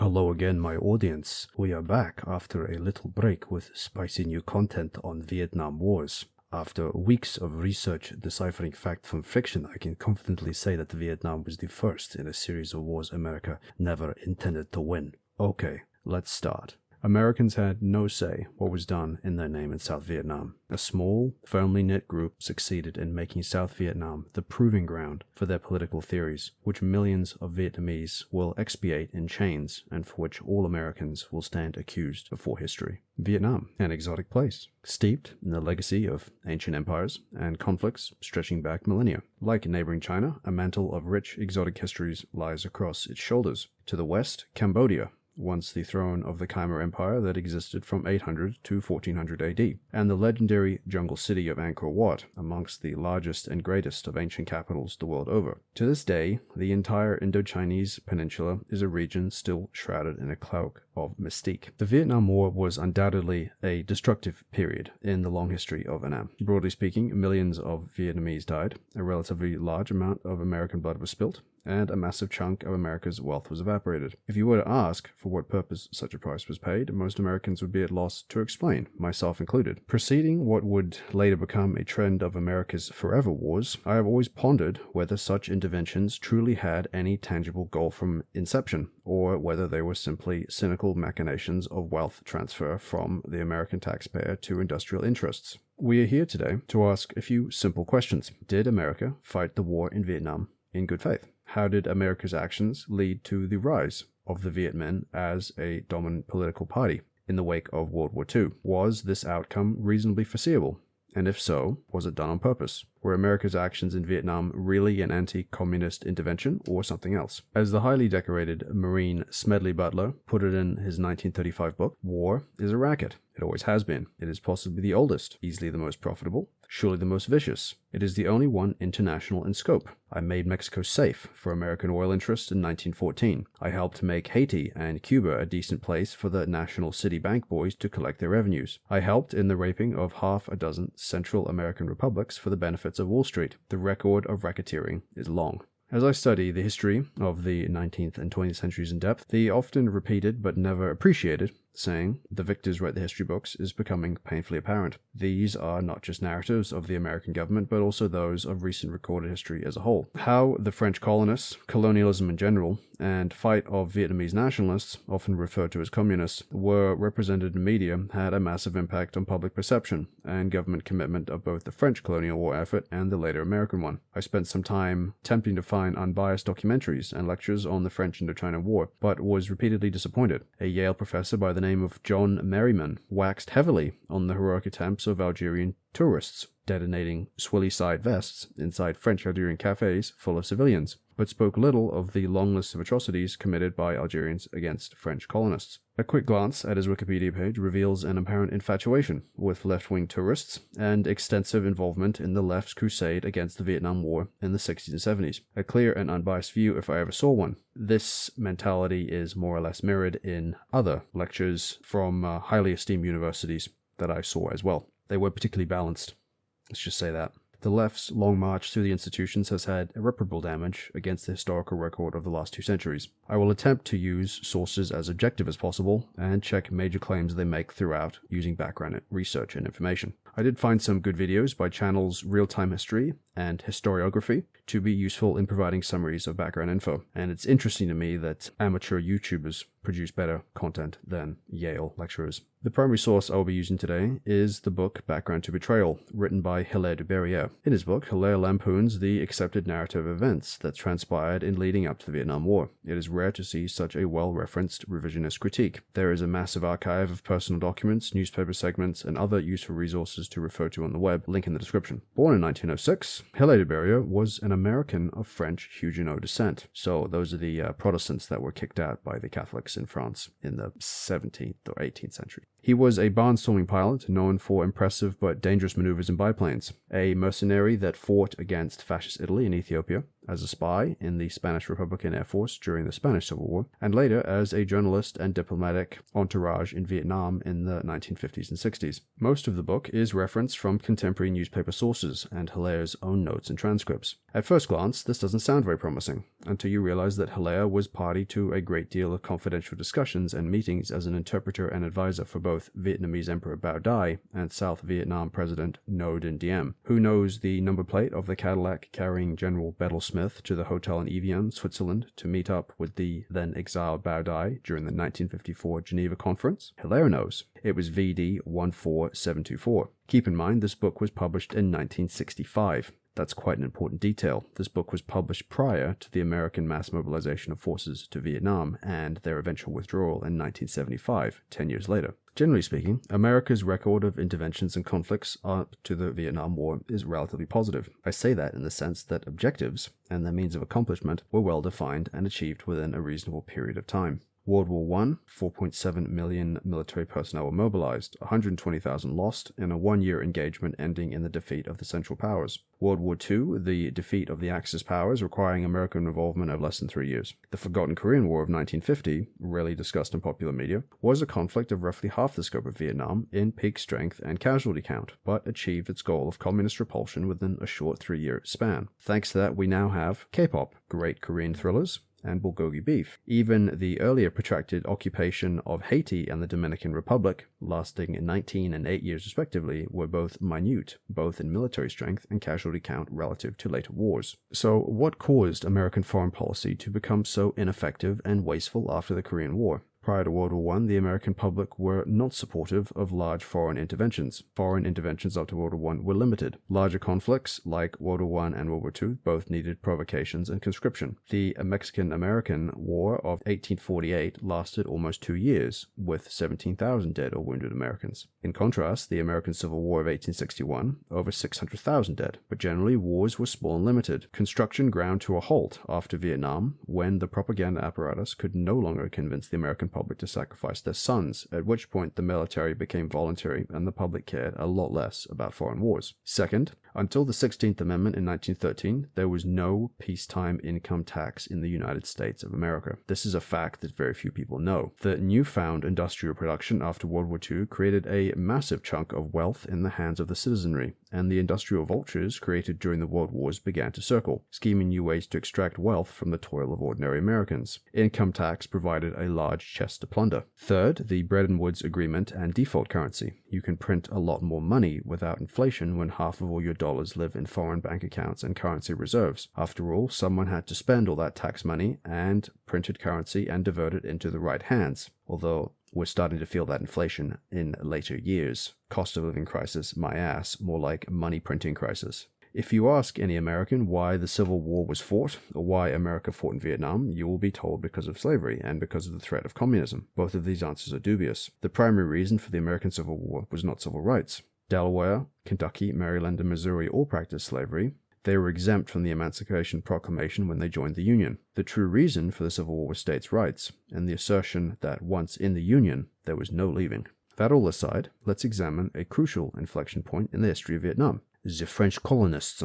Hello again, my audience. We are back after a little break with spicy new content on Vietnam Wars. After weeks of research deciphering fact from fiction, I can confidently say that Vietnam was the first in a series of wars America never intended to win. Okay, let's start. Americans had no say what was done in their name in South Vietnam. A small, firmly knit group succeeded in making South Vietnam the proving ground for their political theories, which millions of Vietnamese will expiate in chains and for which all Americans will stand accused before history. Vietnam, an exotic place, steeped in the legacy of ancient empires and conflicts stretching back millennia. Like neighboring China, a mantle of rich exotic histories lies across its shoulders. To the west, Cambodia, once the throne of the Khmer Empire that existed from 800 to 1400 AD, and the legendary jungle city of Angkor Wat, amongst the largest and greatest of ancient capitals the world over. To this day, the entire Indochinese peninsula is a region still shrouded in a cloak of mystique. The Vietnam War was undoubtedly a destructive period in the long history of Annam. Broadly speaking, millions of Vietnamese died, a relatively large amount of American blood was spilt, and a massive chunk of America's wealth was evaporated. If you were to ask for what purpose such a price was paid, most Americans would be at loss to explain, myself included. Preceding what would later become a trend of America's forever wars, I have always pondered whether such interventions truly had any tangible goal from inception, or whether they were simply cynical machinations of wealth transfer from the American taxpayer to industrial interests. We are here today to ask a few simple questions. Did America fight the war in Vietnam in good faith? How did America's actions lead to the rise of the Viet Minh as a dominant political party in the wake of World War II? Was this outcome reasonably foreseeable? And if so, was it done on purpose? Were America's actions in Vietnam really an anti-communist intervention or something else? As the highly decorated Marine Smedley Butler put it in his 1935 book, war is a racket. It always has been. It is possibly the oldest, easily the most profitable, surely the most vicious. It is the only one international in scope. I made Mexico safe for American oil interests in 1914. I helped make Haiti and Cuba a decent place for the National City Bank boys to collect their revenues. I helped in the raping of half a dozen Central American republics for the benefits of Wall Street. The record of racketeering is long. As I study the history of the 19th and 20th centuries in depth, the often repeated but never appreciated saying, "The victors write the history books," is becoming painfully apparent. These are not just narratives of the American government, but also those of recent recorded history as a whole. How the French colonists, colonialism in general, and fight of Vietnamese nationalists, often referred to as communists, were represented in media had a massive impact on public perception and government commitment of both the French colonial war effort and the later American one. I spent some time attempting to find unbiased documentaries and lectures on the French Indochina War, but was repeatedly disappointed. A Yale professor by the name of John Merriman waxed heavily on the heroic attempts of Algerian tourists detonating swilly-side vests inside French Algerian cafes full of civilians, but spoke little of the long list of atrocities committed by Algerians against French colonists. A quick glance at his Wikipedia page reveals an apparent infatuation with left-wing tourists and extensive involvement in the left's crusade against the Vietnam War in the 60s and 70s. A clear and unbiased view if I ever saw one. This mentality is more or less mirrored in other lectures from highly esteemed universities that I saw as well. They were particularly balanced. Let's just say that. The left's long march through the institutions has had irreparable damage against the historical record of the last 2 centuries. I will attempt to use sources as objective as possible and check major claims they make throughout using background research and information. I did find some good videos by channels Real-Time History and Historiography to be useful in providing summaries of background info, and it's interesting to me that amateur YouTubers produce better content than Yale lecturers. The primary source I will be using today is the book Background to Betrayal, written by Hilaire de Berriere. In his book, Hilaire lampoons the accepted narrative events that transpired in leading up to the Vietnam War. It is rare to see such a well-referenced revisionist critique. There is a massive archive of personal documents, newspaper segments, and other useful resources to refer to on the web, link in the description. Born in 1906, Hilaire de Berriere was an American of French Huguenot descent. So those are the Protestants that were kicked out by the Catholics in France in the 17th or 18th century. He was a barnstorming pilot known for impressive but dangerous maneuvers in biplanes, a mercenary that fought against fascist Italy and Ethiopia, as a spy in the Spanish Republican Air Force during the Spanish Civil War, and later as a journalist and diplomatic entourage in Vietnam in the 1950s and 60s. Most of the book is referenced from contemporary newspaper sources and Hilaire's own notes and transcripts. At first glance, this doesn't sound very promising, until you realize that Hilaire was party to a great deal of confidential discussions and meetings as an interpreter and advisor for both Vietnamese Emperor Bao Dai and South Vietnam President Ngo Dinh Diem, who knows the number plate of the Cadillac carrying General Bedell Smith to the hotel in Evian, Switzerland, to meet up with the then exiled Bao Dai during the 1954 Geneva Conference? Hilaire knows. It was VD 14724. Keep in mind, this book was published in 1965. That's quite an important detail. This book was published prior to the American mass mobilization of forces to Vietnam and their eventual withdrawal in 1975, 10 years later. Generally speaking, America's record of interventions and conflicts up to the Vietnam War is relatively positive. I say that in the sense that objectives and their means of accomplishment were well defined and achieved within a reasonable period of time. World War I, 4.7 million military personnel were mobilized, 120,000 lost in a one-year engagement ending in the defeat of the Central Powers. World War II, the defeat of the Axis powers, requiring American involvement of less than 3 years. The forgotten Korean War of 1950, rarely discussed in popular media, was a conflict of roughly half the scope of Vietnam in peak strength and casualty count, but achieved its goal of communist repulsion within a short 3-year span. Thanks to that, we now have K-pop, great Korean thrillers, and bulgogi beef. Even the earlier protracted occupation of Haiti and the Dominican Republic, lasting 19 and 8 years respectively, were both minute, both in military strength and casualty count relative to later wars. So what caused American foreign policy to become so ineffective and wasteful after the Korean War? Prior to World War I, the American public were not supportive of large foreign interventions. Foreign interventions up to World War I were limited. Larger conflicts, like World War I and World War II, both needed provocations and conscription. The Mexican-American War of 1848 lasted almost 2 years, with 17,000 dead or wounded Americans. In contrast, the American Civil War of 1861, over 600,000 dead. But generally, wars were small and limited. Construction ground to a halt after Vietnam, when the propaganda apparatus could no longer convince the American public to sacrifice their sons, at which point the military became voluntary and the public cared a lot less about foreign wars. Second, until the 16th Amendment in 1913, there was no peacetime income tax in the United States of America. This is a fact that very few people know. The newfound industrial production after World War II created a massive chunk of wealth in the hands of the citizenry, and the industrial vultures created during the World Wars began to circle, scheming new ways to extract wealth from the toil of ordinary Americans. Income tax provided a large chest to plunder. Third, the Bretton Woods Agreement and default currency. You can print a lot more money without inflation when half of all your dollars live in foreign bank accounts and currency reserves. After all, someone had to spend all that tax money and printed currency and divert it into the right hands, although we're starting to feel that inflation in later years. Cost of living crisis, my ass, more like money printing crisis. If you ask any American why the Civil War was fought, or why America fought in Vietnam, you will be told because of slavery and because of the threat of communism. Both of these answers are dubious. The primary reason for the American Civil War was not civil rights. Delaware, Kentucky, Maryland, and Missouri all practiced slavery. They were exempt from the Emancipation Proclamation when they joined the Union. The true reason for the Civil War was states' rights, and the assertion that once in the Union, there was no leaving. That all aside, let's examine a crucial inflection point in the history of Vietnam. The French colonists,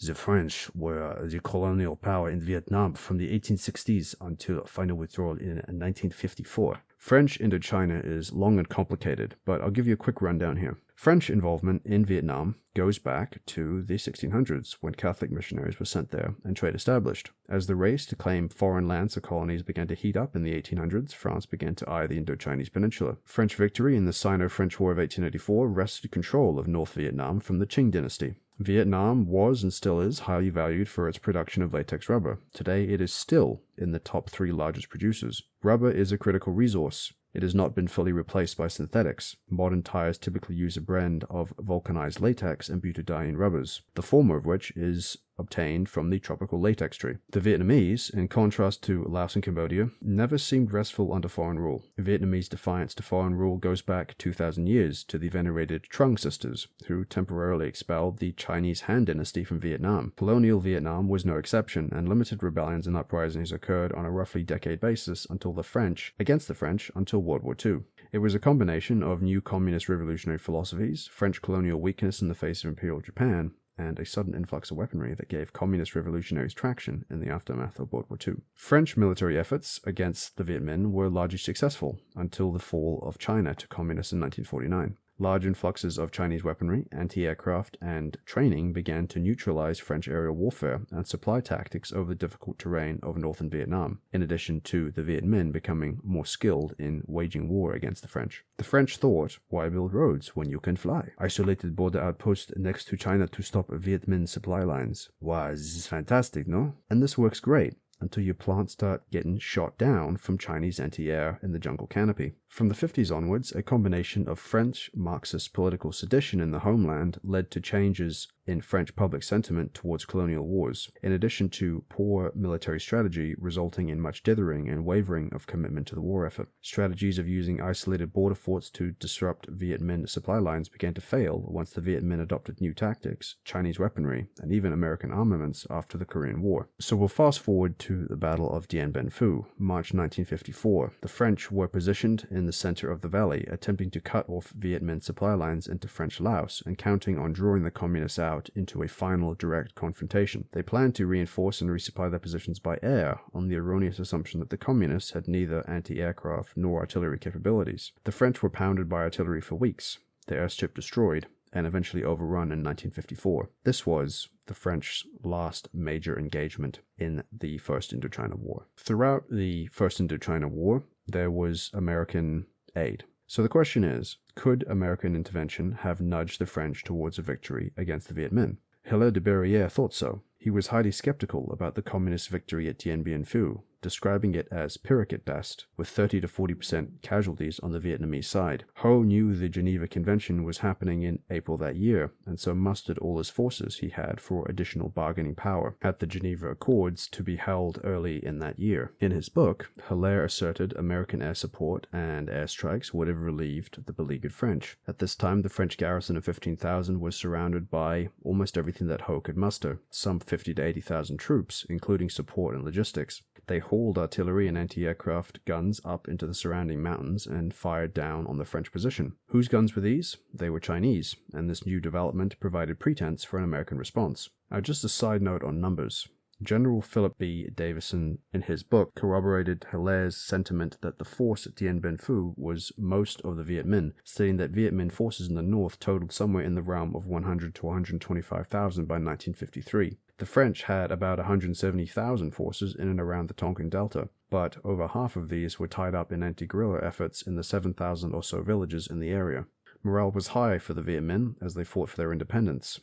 The French were the colonial power in Vietnam from the 1860s until final withdrawal in 1954. French Indochina is long and complicated, but I'll give you a quick rundown here. French involvement in Vietnam goes back to the 1600s, when Catholic missionaries were sent there and trade established. As the race to claim foreign lands or colonies began to heat up in the 1800s, France began to eye the Indochinese Peninsula. French victory in the Sino-French War of 1884 wrested control of North Vietnam from the Qing dynasty. Vietnam was and still is highly valued for its production of latex rubber. Today, it is still in the top 3 largest producers. Rubber is a critical resource. It has not been fully replaced by synthetics. Modern tires typically use a blend of vulcanized latex and butadiene rubbers, the former of which is obtained from the tropical latex tree. The Vietnamese, in contrast to Laos and Cambodia, never seemed restful under foreign rule. Vietnamese defiance to foreign rule goes back 2,000 years to the venerated Trung sisters, who temporarily expelled the Chinese Han dynasty from Vietnam. Colonial Vietnam was no exception, and limited rebellions and uprisings occurred on a roughly decade basis against the French until World War II. It was a combination of new communist revolutionary philosophies, French colonial weakness in the face of Imperial Japan, and a sudden influx of weaponry that gave communist revolutionaries traction in the aftermath of World War II. French military efforts against the Viet Minh were largely successful until the fall of China to communists in 1949. Large influxes of Chinese weaponry, anti-aircraft, and training began to neutralize French aerial warfare and supply tactics over the difficult terrain of northern Vietnam, in addition to the Viet Minh becoming more skilled in waging war against the French. The French thought, why build roads when you can fly? Isolated border outpost next to China to stop Viet Minh supply lines. Wow, this is fantastic, no? And this works great until your plants start getting shot down from Chinese anti-air in the jungle canopy. From the 50s onwards, a combination of French Marxist political sedition in the homeland led to changes in French public sentiment towards colonial wars, in addition to poor military strategy resulting in much dithering and wavering of commitment to the war effort. Strategies of using isolated border forts to disrupt Viet Minh supply lines began to fail once the Viet Minh adopted new tactics, Chinese weaponry, and even American armaments after the Korean War. So we'll fast forward to the Battle of Dien Bien Phu, March 1954. The French were positioned in the center of the valley, attempting to cut off Viet Minh supply lines into French Laos and counting on drawing the communists out into a final direct confrontation. They planned to reinforce and resupply their positions by air on the erroneous assumption that the communists had neither anti-aircraft nor artillery capabilities. The French were pounded by artillery for weeks, their airstrip destroyed, and eventually overrun in 1954. This was the French last major engagement in the First Indochina War. Throughout the First Indochina War, there was American aid. So the question is, could American intervention have nudged the French towards a victory against the Viet Minh? Hilaire de Berruyere thought so. He was highly skeptical about the communist victory at Dien Bien Phu, describing it as Pyrrhic at best, with 30 to 40% casualties on the Vietnamese side. Ho knew the Geneva Convention was happening in April that year, and so mustered all his forces he had for additional bargaining power at the Geneva Accords to be held early in that year. In his book, Hilaire asserted American air support and airstrikes would have relieved the beleaguered French. At this time, the French garrison of 15,000 was surrounded by almost everything that Ho could muster, some 50 to 80,000 troops, including support and logistics. They hauled artillery and anti-aircraft guns up into the surrounding mountains and fired down on the French position. Whose guns were these? They were Chinese, and this new development provided pretense for an American response. Now, just a side note on numbers. General Philip B. Davison, in his book, corroborated Hilaire's sentiment that the force at Dien Bien Phu was most of the Viet Minh, stating that Viet Minh forces in the north totaled somewhere in the realm of 100 to 125,000 by 1953. The French had about 170,000 forces in and around the Tonkin Delta, but over half of these were tied up in anti-guerrilla efforts in the 7,000 or so villages in the area. Morale was high for the Viet Minh as they fought for their independence,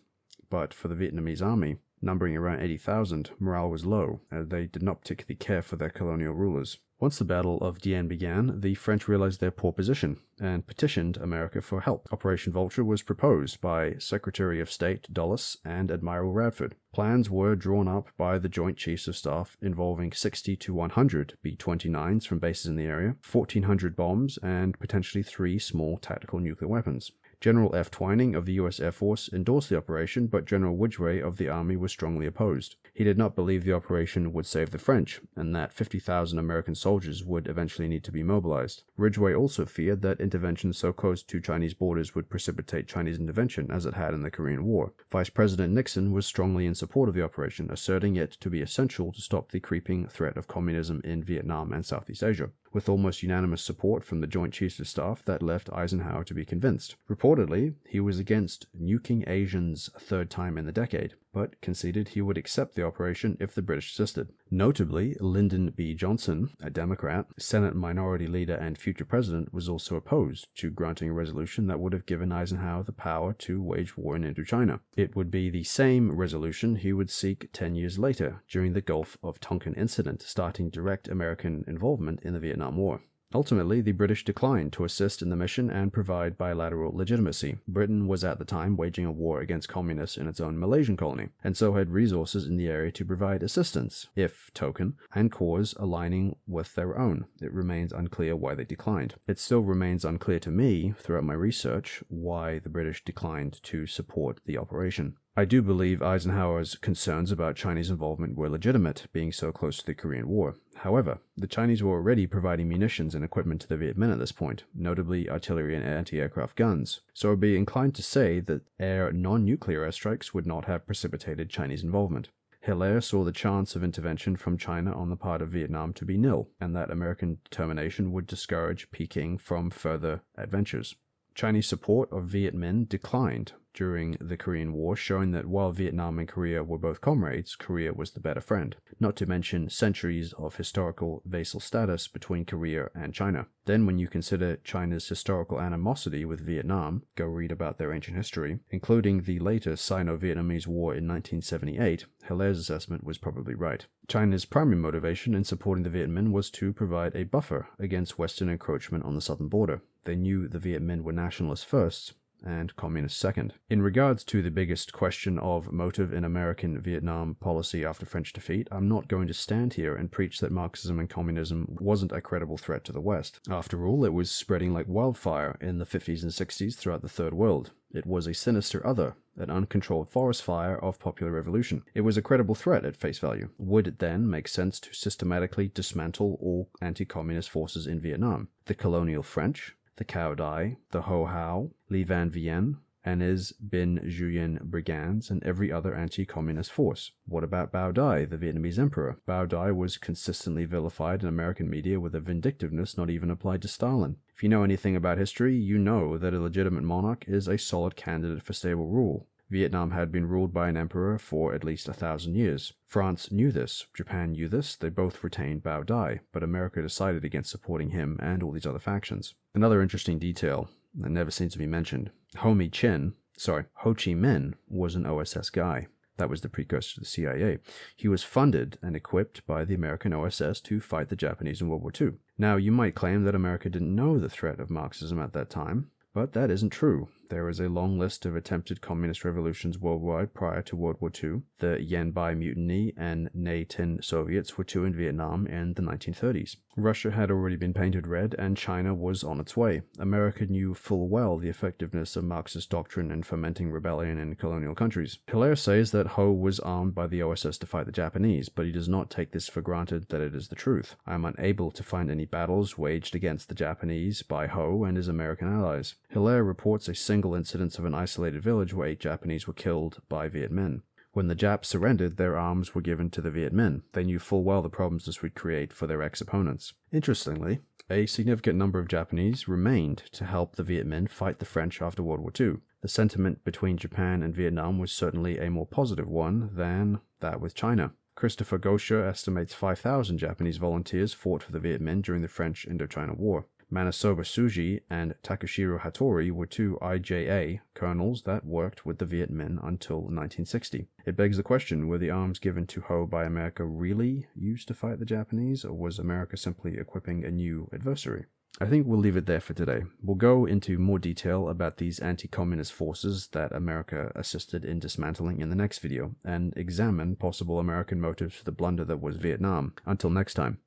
but for the Vietnamese army, numbering around 80,000, morale was low, as they did not particularly care for their colonial rulers. Once the Battle of Dien began, the French realized their poor position and petitioned America for help. Operation Vulture was proposed by Secretary of State Dulles and Admiral Radford. Plans were drawn up by the Joint Chiefs of Staff involving 60 to 100 B-29s from bases in the area, 1,400 bombs, and potentially 3 small tactical nuclear weapons. General F. Twining of the U.S. Air Force endorsed the operation, but General Ridgway of the Army was strongly opposed. He did not believe the operation would save the French, and that 50,000 American soldiers would eventually need to be mobilized. Ridgway also feared that intervention so close to Chinese borders would precipitate Chinese intervention, as it had in the Korean War. Vice President Nixon was strongly in support of the operation, asserting it to be essential to stop the creeping threat of communism in Vietnam and Southeast Asia. With almost unanimous support from the Joint Chiefs of Staff, that left Eisenhower to be convinced. Reportedly, he was against nuking Asians a third time in the decade, but conceded he would accept the operation if the British assisted. Notably, Lyndon B. Johnson, a Democrat, Senate Minority Leader and future president, was also opposed to granting a resolution that would have given Eisenhower the power to wage war in Indochina. It would be the same resolution he would seek 10 years later during the Gulf of Tonkin incident, starting direct American involvement in the Vietnam War. Ultimately, the British declined to assist in the mission and provide bilateral legitimacy. Britain was at the time waging a war against communists in its own Malaysian colony, and so had resources in the area to provide assistance, if token, and cause aligning with their own. It remains unclear why they declined. It still remains unclear to me, throughout my research, why the British declined to support the operation. I do believe Eisenhower's concerns about Chinese involvement were legitimate, being so close to the Korean War. However, the Chinese were already providing munitions and equipment to the Viet Minh at this point, notably artillery and anti-aircraft guns, so I'd be inclined to say that air non-nuclear airstrikes would not have precipitated Chinese involvement. Hilaire saw the chance of intervention from China on the part of Vietnam to be nil, and that American determination would discourage Peking from further adventures. Chinese support of Viet Minh declined during the Korean War, showing that while Vietnam and Korea were both comrades, Korea was the better friend, not to mention centuries of historical vassal status between Korea and China. Then when you consider China's historical animosity with Vietnam, go read about their ancient history, including the later Sino-Vietnamese War in 1978, Hilaire's assessment was probably right. China's primary motivation in supporting the Viet Minh was to provide a buffer against Western encroachment on the southern border. They knew the Viet Minh were nationalists first, and communists second. In regards to the biggest question of motive in American Vietnam policy after French defeat, I'm not going to stand here and preach that Marxism and communism wasn't a credible threat to the West. After all, it was spreading like wildfire in the 50s and 60s throughout the Third World. It was a sinister other, an uncontrolled forest fire of popular revolution. It was a credible threat at face value. Would it then make sense to systematically dismantle all anti-communist forces in Vietnam? The colonial French, the Cao Dai, the Ho Hao, Li Van Vienne, Anez Bin Nguyen brigands, and every other anti-communist force. What about Bao Dai, the Vietnamese emperor? Bao Dai was consistently vilified in American media with a vindictiveness not even applied to Stalin. If you know anything about history, you know that a legitimate monarch is a solid candidate for stable rule. Vietnam had been ruled by an emperor for at least 1,000 years. France knew this, Japan knew this, they both retained Bao Dai, but America decided against supporting him and all these other factions. Another interesting detail that never seems to be mentioned. Ho Chi Minh was an OSS guy. That was the precursor to the CIA. He was funded and equipped by the American OSS to fight the Japanese in World War II. Now, you might claim that America didn't know the threat of Marxism at that time, but that isn't true. There is a long list of attempted communist revolutions worldwide prior to World War II. The Yanbai Mutiny and Nay Tin Soviets were two in Vietnam in the 1930s. Russia had already been painted red, and China was on its way. America knew full well the effectiveness of Marxist doctrine in fomenting rebellion in colonial countries. Hilaire says that Ho was armed by the OSS to fight the Japanese, but he does not take this for granted that it is the truth. I am unable to find any battles waged against the Japanese by Ho and his American allies. Hilaire reports a single incident of an isolated village where 8 Japanese were killed by Viet Minh. When the Japs surrendered, their arms were given to the Viet Minh. They knew full well the problems this would create for their ex-opponents. Interestingly, a significant number of Japanese remained to help the Viet Minh fight the French after World War II. The sentiment between Japan and Vietnam was certainly a more positive one than that with China. Christopher Gosher estimates 5,000 Japanese volunteers fought for the Viet Minh during the French Indochina War. Manasoba Tsuji and Takashiro Hattori were 2 IJA colonels that worked with the Viet Minh until 1960. It begs the question, were the arms given to Ho by America really used to fight the Japanese, or was America simply equipping a new adversary? I think we'll leave it there for today. We'll go into more detail about these anti-communist forces that America assisted in dismantling in the next video, and examine possible American motives for the blunder that was Vietnam. Until next time.